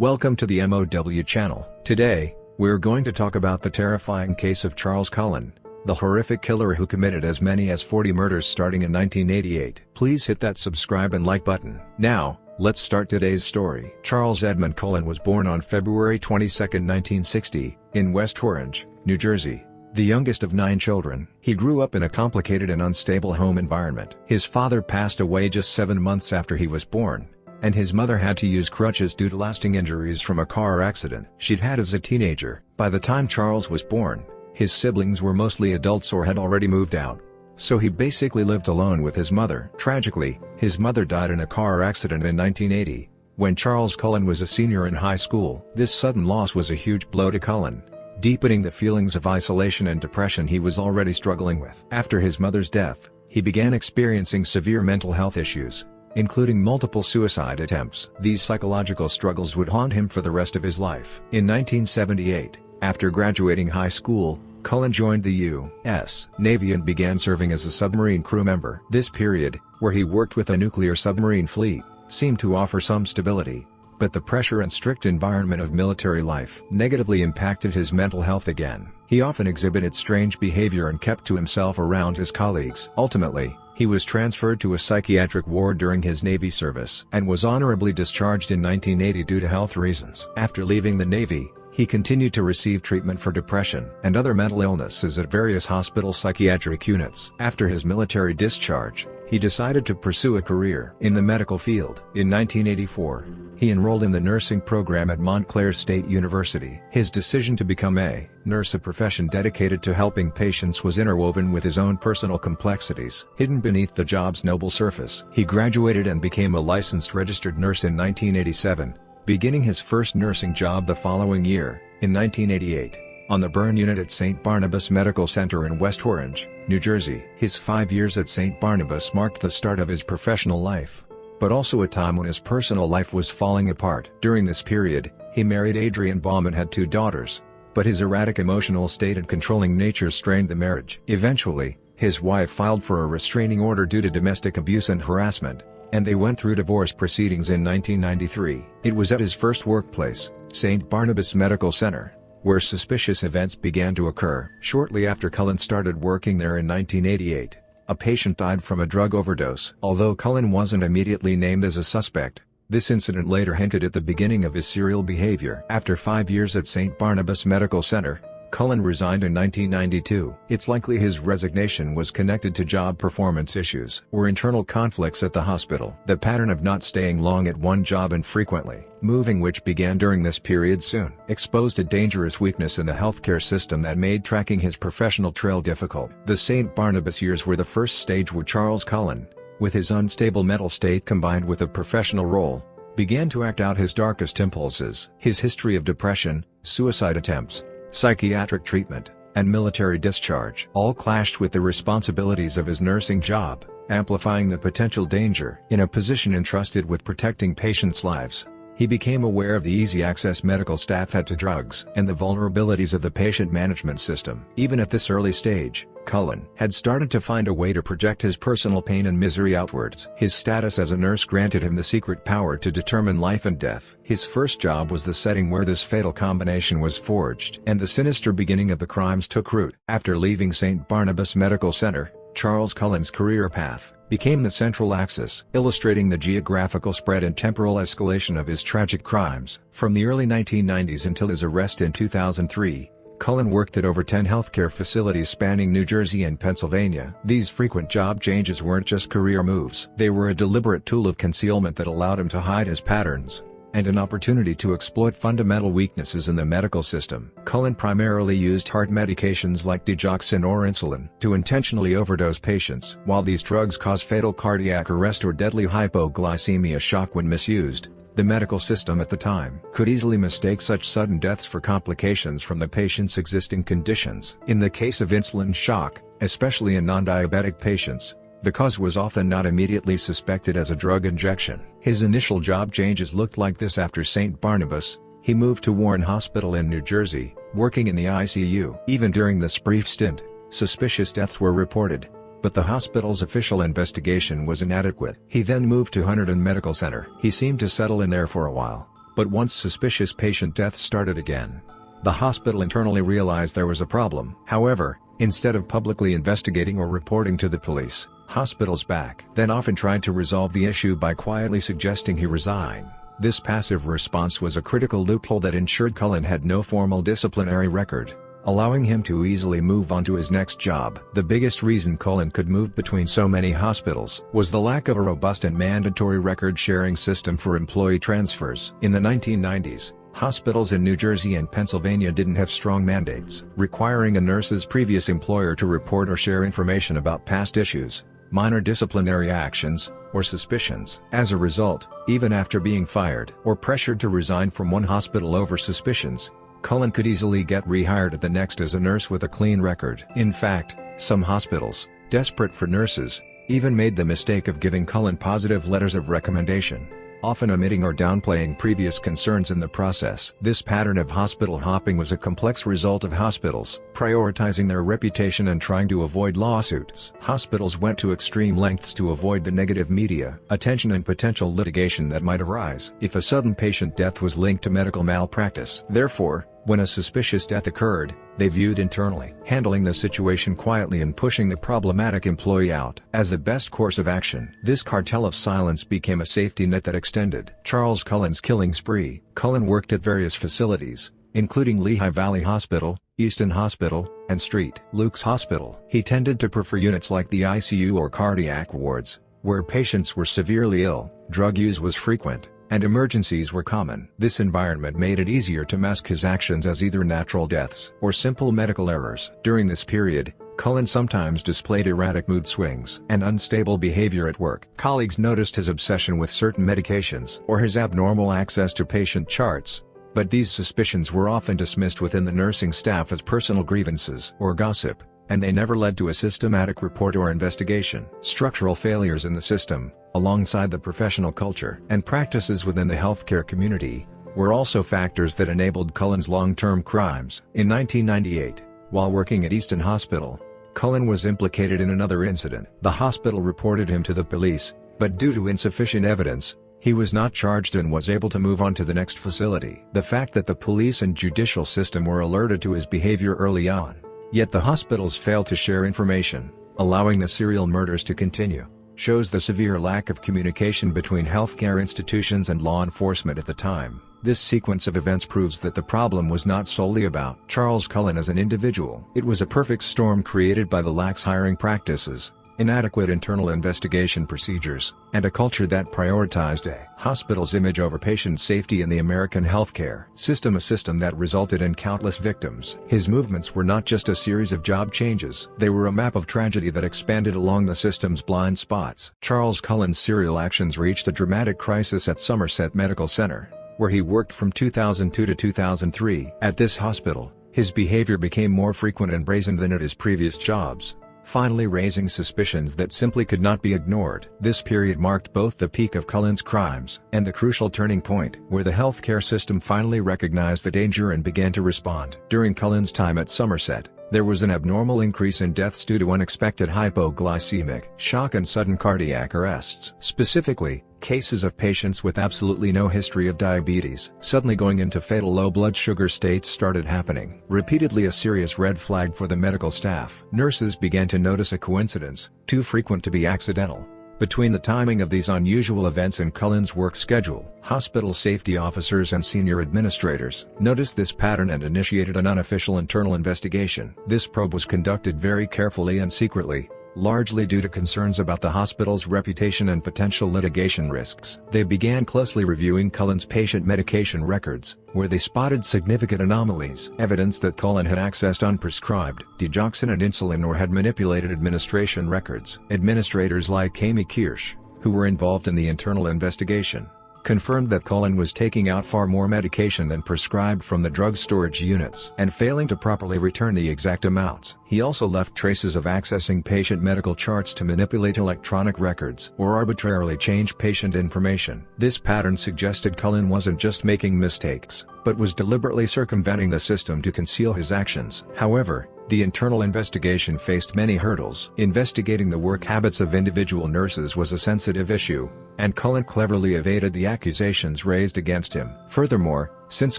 Welcome to the M.O.W. channel. Today, we're going to talk about the terrifying case of Charles Cullen, the horrific killer who committed as many as 40 murders starting in 1988. Please hit that subscribe and like button. Now, let's start today's story. Charles Edmund Cullen was born on February 22, 1960, in West Orange, New Jersey. The youngest of 9 children, he grew up in a complicated and unstable home environment. His father passed away just 7 months after he was born, and his mother had to use crutches due to lasting injuries from a car accident she'd had as a teenager. By the time Charles was born, his siblings were mostly adults or had already moved out, so he basically lived alone with his mother. Tragically, his mother died in a car accident in 1980, when Charles Cullen was a senior in high school. This sudden loss was a huge blow to Cullen, deepening the feelings of isolation and depression he was already struggling with. After his mother's death, he began experiencing severe mental health issues, including multiple suicide attempts. These psychological struggles would haunt him for the rest of his life. In 1978, after graduating high school, Cullen joined the U.S. Navy and began serving as a submarine crew member. This period, where he worked with a nuclear submarine fleet, seemed to offer some stability, but the pressure and strict environment of military life negatively impacted his mental health again. He often exhibited strange behavior and kept to himself around his colleagues. Ultimately, he was transferred to a psychiatric ward during his Navy service and was honorably discharged in 1980 due to health reasons. After leaving the Navy, he continued to receive treatment for depression and other mental illnesses at various hospital psychiatric units. After his military discharge, he decided to pursue a career in the medical field. In 1984, he enrolled in the nursing program at Montclair State University. His decision to become a nurse, a profession dedicated to helping patients, was interwoven with his own personal complexities hidden beneath the job's noble surface. He graduated and became a licensed registered nurse in 1987, beginning his first nursing job the following year, in 1988, on the burn unit at St. Barnabas Medical Center in West Orange, New Jersey. His 5 years at St. Barnabas marked the start of his professional life, but also a time when his personal life was falling apart. During this period, he married Adrienne Baum and had 2 daughters, but his erratic emotional state and controlling nature strained the marriage. Eventually, his wife filed for a restraining order due to domestic abuse and harassment, and they went through divorce proceedings in 1993. It was at his first workplace, St. Barnabas Medical Center, where suspicious events began to occur. Shortly after Cullen started working there in 1988, a patient died from a drug overdose. Although Cullen wasn't immediately named as a suspect, this incident later hinted at the beginning of his serial behavior. After 5 years at St. Barnabas Medical Center, Cullen resigned in 1992. It's likely his resignation was connected to job performance issues or internal conflicts at the hospital. The pattern of not staying long at one job and frequently moving, which began during this period, soon exposed a dangerous weakness in the healthcare system that made tracking his professional trail difficult. The St. Barnabas years were the first stage where Charles Cullen, with his unstable mental state combined with a professional role, began to act out his darkest impulses. His history of depression, suicide attempts, psychiatric treatment, and military discharge all clashed with the responsibilities of his nursing job, amplifying the potential danger. In a position entrusted with protecting patients' lives, he became aware of the easy access medical staff had to drugs and the vulnerabilities of the patient management system. Even at this early stage, Cullen had started to find a way to project his personal pain and misery outwards. His status as a nurse granted him the secret power to determine life and death. His first job was the setting where this fatal combination was forged, and the sinister beginning of the crimes took root. After leaving St. Barnabas Medical Center, Charles Cullen's career path became the central axis, illustrating the geographical spread and temporal escalation of his tragic crimes. From the early 1990s until his arrest in 2003, Cullen worked at over 10 healthcare facilities spanning New Jersey and Pennsylvania. These frequent job changes weren't just career moves. They were a deliberate tool of concealment that allowed him to hide his patterns, and an opportunity to exploit fundamental weaknesses in the medical system. Cullen primarily used heart medications like digoxin or insulin to intentionally overdose patients. While these drugs cause fatal cardiac arrest or deadly hypoglycemia shock when misused, the medical system at the time could easily mistake such sudden deaths for complications from the patient's existing conditions. In the case of insulin shock, especially in non-diabetic patients, the cause was often not immediately suspected as a drug injection. His initial job changes looked like this. After St. Barnabas, he moved to Warren Hospital in New Jersey, working in the ICU. Even during this brief stint, suspicious deaths were reported, but the hospital's official investigation was inadequate. He then moved to Hunterdon Medical Center. He seemed to settle in there for a while, But once suspicious patient deaths started again, the hospital internally realized there was a problem. However, instead of publicly investigating or reporting to the police, hospitals back then often tried to resolve the issue by quietly suggesting he resign. This passive response was a critical loophole that ensured Cullen had no formal disciplinary record, allowing him to easily move on to his next job. The biggest reason Cullen could move between so many hospitals was the lack of a robust and mandatory record-sharing system for employee transfers. In the 1990s, hospitals in New Jersey and Pennsylvania didn't have strong mandates requiring a nurse's previous employer to report or share information about past issues, minor disciplinary actions, or suspicions. As a result, even after being fired or pressured to resign from one hospital over suspicions, Cullen could easily get rehired at the next as a nurse with a clean record. In fact, some hospitals, desperate for nurses, even made the mistake of giving Cullen positive letters of recommendation, often omitting or downplaying previous concerns in the process. This pattern of hospital hopping was a complex result of hospitals prioritizing their reputation and trying to avoid lawsuits. Hospitals went to extreme lengths to avoid the negative media attention and potential litigation that might arise if a sudden patient death was linked to medical malpractice. Therefore, when a suspicious death occurred, they viewed internally handling the situation quietly and pushing the problematic employee out as the best course of action. This cartel of silence became a safety net that extended Charles Cullen's killing spree. Cullen worked at various facilities, including Lehigh Valley Hospital, Easton Hospital, and St. Luke's Hospital. He tended to prefer units like the ICU or cardiac wards, where patients were severely ill, drug use was frequent, and emergencies were common. This environment made it easier to mask his actions as either natural deaths or simple medical errors. During this period, Cullen sometimes displayed erratic mood swings and unstable behavior at work. Colleagues noticed his obsession with certain medications or his abnormal access to patient charts, but these suspicions were often dismissed within the nursing staff as personal grievances or gossip, and they never led to a systematic report or investigation. Structural failures in the system, alongside the professional culture and practices within the healthcare community, were also factors that enabled Cullen's long-term crimes. In 1998, while working at Easton Hospital, Cullen was implicated in another incident. The hospital reported him to the police, but due to insufficient evidence, he was not charged and was able to move on to the next facility. The fact that the police and judicial system were alerted to his behavior early on, yet the hospitals failed to share information, allowing the serial murders to continue, shows the severe lack of communication between healthcare institutions and law enforcement at the time. This sequence of events proves that the problem was not solely about Charles Cullen as an individual. It was a perfect storm created by the lax hiring practices, inadequate internal investigation procedures, and a culture that prioritized a hospital's image over patient safety in the American healthcare system, a system that resulted in countless victims. His movements were not just a series of job changes, they were a map of tragedy that expanded along the system's blind spots. Charles Cullen's serial actions reached a dramatic crisis at Somerset Medical Center, where he worked from 2002 to 2003. At this hospital, his behavior became more frequent and brazen than at his previous jobs, finally raising suspicions that simply could not be ignored. This period marked both the peak of Cullen's crimes and the crucial turning point where the healthcare system finally recognized the danger and began to respond. During Cullen's time at Somerset, there was an abnormal increase in deaths due to unexpected hypoglycemic shock and sudden cardiac arrests. Specifically, cases of patients with absolutely no history of diabetes suddenly going into fatal low blood sugar states started happening. Repeatedly a serious red flag for the medical staff. Nurses began to notice a coincidence, too frequent to be accidental, between the timing of these unusual events and Cullen's work schedule. Hospital safety officers and senior administrators noticed this pattern and initiated an unofficial internal investigation. This probe was conducted very carefully and secretly, largely due to concerns about the hospital's reputation and potential litigation risks. They began closely reviewing Cullen's patient medication records, where they spotted significant anomalies, evidence that Cullen had accessed unprescribed digoxin and insulin or had manipulated administration records. Administrators like Amy Kirsch, who were involved in the internal investigation, confirmed that Cullen was taking out far more medication than prescribed from the drug storage units and failing to properly return the exact amounts. He also left traces of accessing patient medical charts to manipulate electronic records or arbitrarily change patient information. This pattern suggested Cullen wasn't just making mistakes, but was deliberately circumventing the system to conceal his actions. However, The internal investigation faced many hurdles. Investigating the work habits of individual nurses was a sensitive issue, and Cullen cleverly evaded the accusations raised against him. Furthermore, since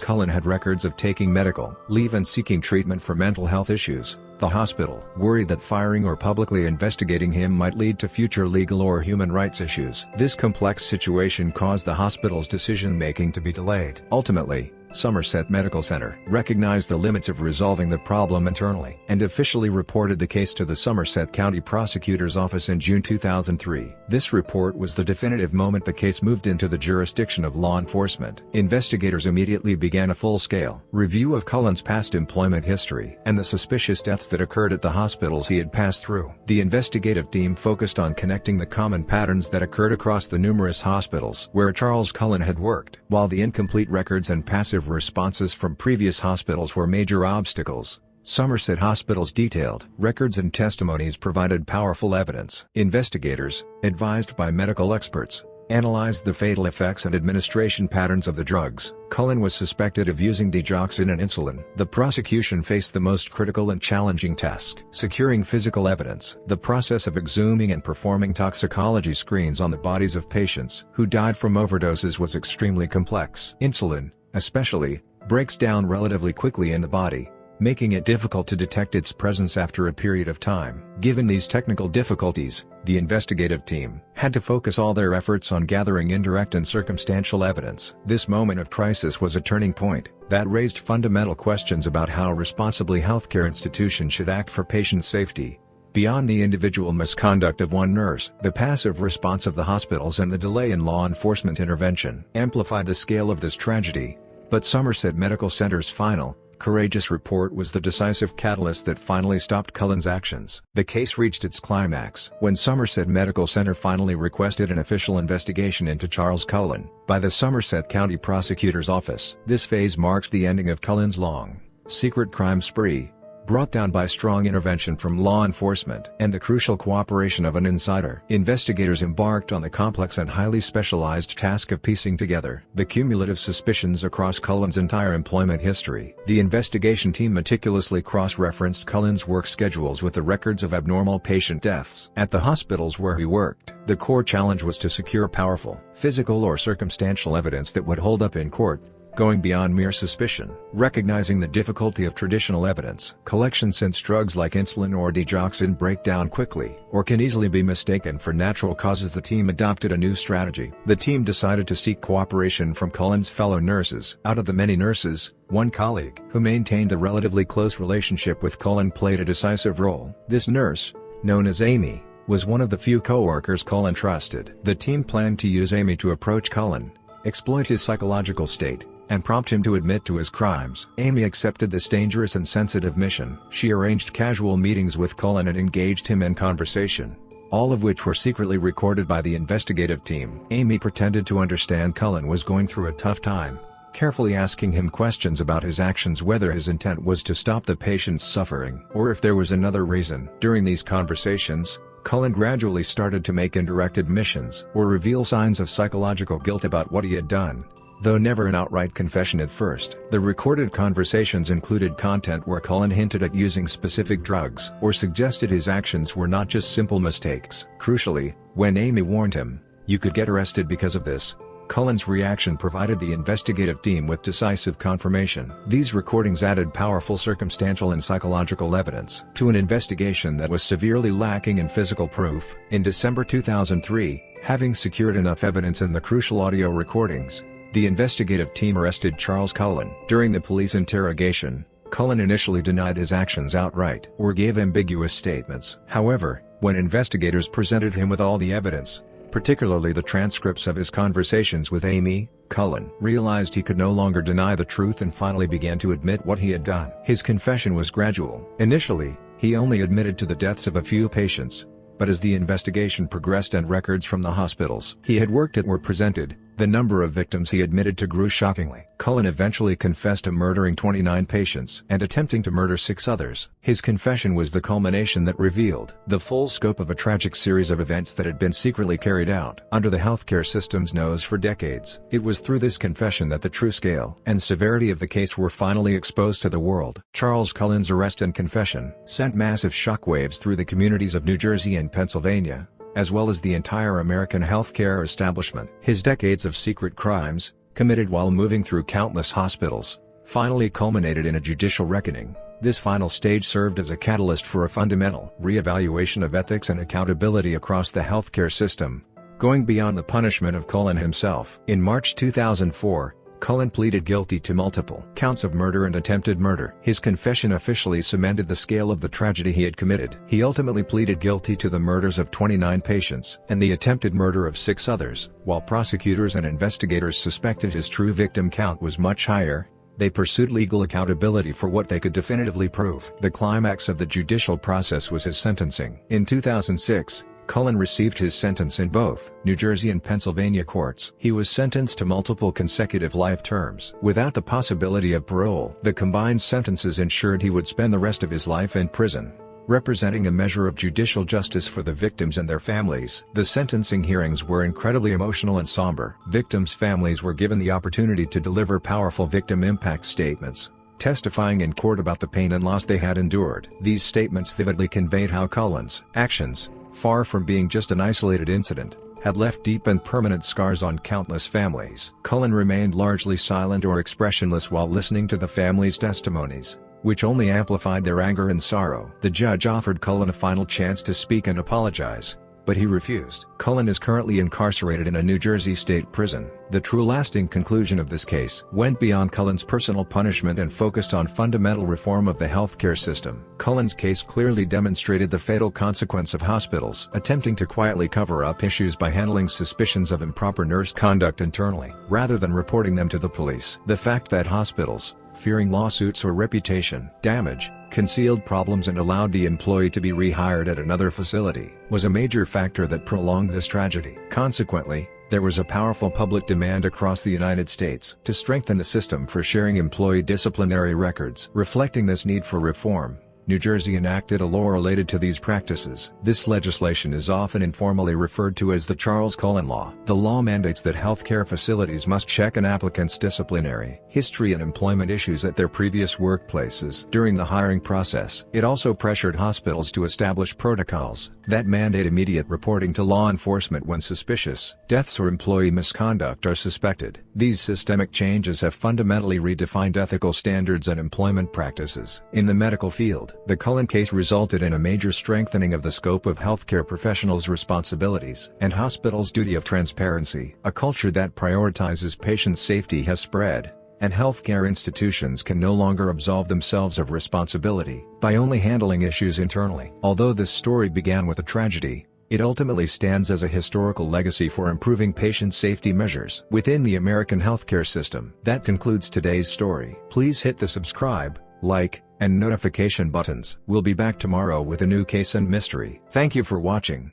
Cullen had records of taking medical leave and seeking treatment for mental health issues, the hospital worried that firing or publicly investigating him might lead to future legal or human rights issues. This complex situation caused the hospital's decision-making to be delayed. Ultimately, Somerset Medical Center recognized the limits of resolving the problem internally and officially reported the case to the Somerset County Prosecutor's Office in June 2003. This report was the definitive moment the case moved into the jurisdiction of law enforcement. Investigators immediately began a full-scale review of Cullen's past employment history and the suspicious deaths that occurred at the hospitals he had passed through. The investigative team focused on connecting the common patterns that occurred across the numerous hospitals where Charles Cullen had worked. While the incomplete records and passive responses from previous hospitals were major obstacles, Somerset Hospital's detailed records and testimonies provided powerful evidence. Investigators, advised by medical experts, analyzed the fatal effects and administration patterns of the drugs. Cullen was suspected of using digoxin and insulin. The prosecution faced the most critical and challenging task: securing physical evidence. The process of exhuming and performing toxicology screens on the bodies of patients who died from overdoses was extremely complex. Insulin, especially, breaks down relatively quickly in the body, making it difficult to detect its presence after a period of time. Given these technical difficulties, the investigative team had to focus all their efforts on gathering indirect and circumstantial evidence. This moment of crisis was a turning point that raised fundamental questions about how responsibly healthcare institutions should act for patient safety. Beyond the individual misconduct of one nurse, the passive response of the hospitals and the delay in law enforcement intervention amplified the scale of this tragedy. But Somerset Medical Center's final, courageous report was the decisive catalyst that finally stopped Cullen's actions. The case reached its climax when Somerset Medical Center finally requested an official investigation into Charles Cullen by the Somerset County Prosecutor's Office. This phase marks the ending of Cullen's long, secret crime spree, brought down by strong intervention from law enforcement and the crucial cooperation of an insider. Investigators embarked on the complex and highly specialized task of piecing together the cumulative suspicions across Cullen's entire employment history. The investigation team meticulously cross-referenced Cullen's work schedules with the records of abnormal patient deaths at the hospitals where he worked. The core challenge was to secure powerful, physical or circumstantial evidence that would hold up in court, going beyond mere suspicion. Recognizing the difficulty of traditional evidence collection, since drugs like insulin or digoxin break down quickly or can easily be mistaken for natural causes, the team adopted a new strategy. The team decided to seek cooperation from Cullen's fellow nurses. Out of the many nurses, one colleague who maintained a relatively close relationship with Cullen played a decisive role. This nurse, known as Amy, was one of the few co-workers Cullen trusted. The team planned to use Amy to approach Cullen, exploit his psychological state, and prompt him to admit to his crimes. Amy accepted this dangerous and sensitive mission. She arranged casual meetings with Cullen and engaged him in conversation, all of which were secretly recorded by the investigative team. Amy pretended to understand Cullen was going through a tough time, carefully asking him questions about his actions, whether his intent was to stop the patient's suffering or if there was another reason. During these conversations, Cullen gradually started to make indirect admissions or reveal signs of psychological guilt about what he had done, though never an outright confession at first. The recorded conversations included content where Cullen hinted at using specific drugs or suggested his actions were not just simple mistakes. Crucially, when Amy warned him, "You could get arrested because of this," Cullen's reaction provided the investigative team with decisive confirmation. These recordings added powerful circumstantial and psychological evidence to an investigation that was severely lacking in physical proof. In December 2003, having secured enough evidence in the crucial audio recordings, the investigative team arrested Charles Cullen. During the police interrogation, Cullen initially denied his actions outright or gave ambiguous statements. However, when investigators presented him with all the evidence, particularly the transcripts of his conversations with Amy, Cullen realized he could no longer deny the truth and finally began to admit what he had done. His confession was gradual. Initially, he only admitted to the deaths of a few patients, but as the investigation progressed and records from the hospitals he had worked at were presented, The number of victims he admitted to grew shockingly. Cullen eventually confessed to murdering 29 patients and attempting to murder 6 others. His confession was the culmination that revealed the full scope of a tragic series of events that had been secretly carried out under the healthcare system's nose for decades. It was through this confession that the true scale and severity of the case were finally exposed to the world. Charles Cullen's arrest and confession sent massive shockwaves through the communities of New Jersey and Pennsylvania, as well as the entire American healthcare establishment. His decades of secret crimes, committed while moving through countless hospitals, finally culminated in a judicial reckoning. This final stage served as a catalyst for a fundamental re-evaluation of ethics and accountability across the healthcare system, going beyond the punishment of Cullen himself. In March 2004, Cullen pleaded guilty to multiple counts of murder and attempted murder. His confession officially cemented the scale of the tragedy he had committed. He ultimately pleaded guilty to the murders of 29 patients and the attempted murder of 6 others. While prosecutors and investigators suspected his true victim count was much higher, they pursued legal accountability for what they could definitively prove. The climax of the judicial process was his sentencing. In 2006, Cullen received his sentence in both New Jersey and Pennsylvania courts. He was sentenced to multiple consecutive life terms without the possibility of parole. The combined sentences ensured he would spend the rest of his life in prison, representing a measure of judicial justice for the victims and their families. The sentencing hearings were incredibly emotional and somber. Victims' families were given the opportunity to deliver powerful victim impact statements, testifying in court about the pain and loss they had endured. These statements vividly conveyed how Cullen's actions, far from being just an isolated incident, had left deep and permanent scars on countless families. Cullen remained largely silent or expressionless while listening to the families' testimonies, which only amplified their anger and sorrow. The judge offered Cullen a final chance to speak and apologize, but he refused. Cullen is currently incarcerated in a New Jersey state prison. The true lasting conclusion of this case went beyond Cullen's personal punishment and focused on fundamental reform of the healthcare system. Cullen's case clearly demonstrated the fatal consequence of hospitals attempting to quietly cover up issues by handling suspicions of improper nurse conduct internally, rather than reporting them to the police. The fact that hospitals, fearing lawsuits or reputation damage, concealed problems and allowed the employee to be rehired at another facility, was a major factor that prolonged this tragedy. Consequently, there was a powerful public demand across the United States to strengthen the system for sharing employee disciplinary records. Reflecting this need for reform, New Jersey enacted a law related to these practices. This legislation is often informally referred to as the Charles Cullen Law. The law mandates that healthcare facilities must check an applicant's disciplinary history and employment issues at their previous workplaces during the hiring process. It also pressured hospitals to establish protocols that mandate immediate reporting to law enforcement when suspicious deaths or employee misconduct are suspected. These systemic changes have fundamentally redefined ethical standards and employment practices. In the medical field, the Cullen case resulted in a major strengthening of the scope of healthcare professionals' responsibilities and hospitals' duty of transparency. A culture that prioritizes patient safety has spread, and healthcare institutions can no longer absolve themselves of responsibility by only handling issues internally. Although this story began with a tragedy, it ultimately stands as a historical legacy for improving patient safety measures within the American healthcare system. That concludes today's story. Please hit the subscribe, like, and notification buttons. We'll be back tomorrow with a new case and mystery. Thank you for watching.